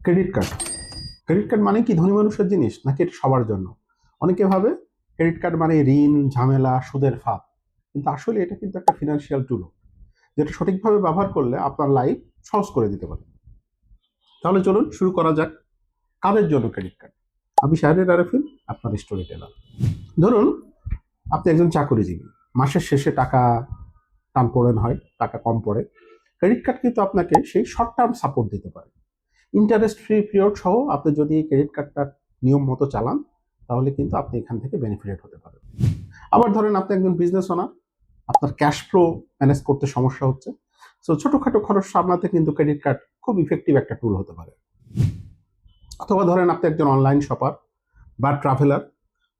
Credit card credit card মানে কি ধনী মানুষের জিনিস নাকি এটা সবার জন্য? অনেকে ভাবে ক্রেডিট কার্ড মানে ঋণ, ঝামেলা, সুদের ফাঁদ। কিন্তু আসলে এটা কিন্তু একটা ফিনান্সিয়াল টুল, যেটা সঠিকভাবে ব্যবহার করলে আপনার লাইফ সহজ করে দিতে পারে। তাহলে চলুন শুরু করা যাক। কাদের জন্য ক্রেডিট কার্ড? আমি শাহরিয়ার আরেফিন, আপনার স্টোরি টেলার। ধরুন আপনি একজন চাকরিজীবী, মাসের শেষে টাকা টান পড়েন হয়, টাকা কম পড়ে। ক্রেডিট কার্ড কিন্তু আপনাকে সেই শর্ট টার্ম সাপোর্ট দিতে পারে। ইন্টারেস্ট ফ্রি পিরিয়ড সহ আপনি যদি ক্রেডিট কার্ডটা নিয়ম মতো চালান, তাহলে কিন্তু আপনি এখান থেকে বেনিফিটেড হতে পারেন। আবার ধরেন আপনি একজন বিজনেস ওনার, আপনার ক্যাশ ফ্লো ম্যানেজ করতে সমস্যা হচ্ছে, সো ছোটোখাটো খরচ সামলাতে কিন্তু ক্রেডিট কার্ড খুব ইফেক্টিভ একটা টুল হতে পারে। অথবা ধরেন আপনি একজন অনলাইন শপার বা traveller,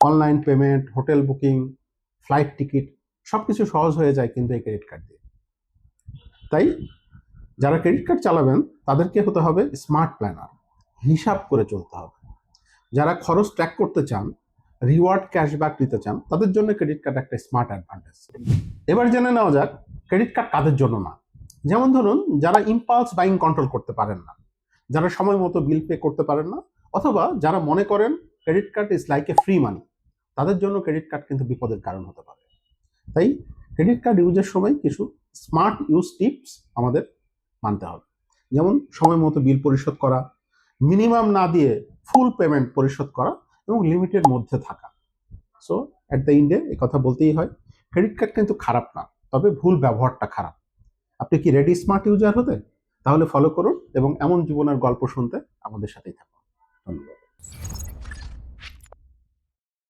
online payment, hotel booking, flight ticket সব কিছু সহজ হয়ে যায় কিন্তু এই ক্রেডিট কার্ড দিয়ে। তাই যারা ক্রেডিট কার্ড চালাবেন তাদেরকে হতে হবে স্মার্ট প্ল্যানার, হিসাব করে চলতে হবে। যারা খরচ ট্র্যাক করতে চান, রিওয়ার্ড ক্যাশব্যাক নিতে চান, তাদের জন্য ক্রেডিট কার্ড একটা স্মার্ট অ্যাডভান্টেজ। এবার জেনে নেওয়া যাক ক্রেডিট কার্ড কাদের জন্য না। যেমন ধরুন যারা ইম্পালস বাইং কন্ট্রোল করতে পারেন না, যারা সময় মতো বিল পে করতে পারেন না, অথবা যারা মনে করেন credit card is like a free মানি, তাদের জন্য ক্রেডিট কার্ড কিন্তু বিপদের কারণ হতে পারে। তাই ক্রেডিট কার্ড ইউজের সময় কিছু স্মার্ট ইউজ টিপস আমাদের মানতে হবে। যেমন সময় মতো বিল পরিশোধ করা, মিনিমাম না দিয়ে ফুল পেমেন্ট পরিশোধ করা এবং লিমিটের মধ্যে থাকা। সো অ্যাট দ্য এন্ডে এই কথা বলতেই হয়, ক্রেডিট কার্ড কিন্তু খারাপ না, তবে ভুল ব্যবহারটা খারাপ। আপনি কি রেডি স্মার্ট ইউজার হতে? তাহলে ফলো করুন এবং এমন জীবনের গল্প শুনতে আমাদের সাথেই থাকুন। ধন্যবাদ।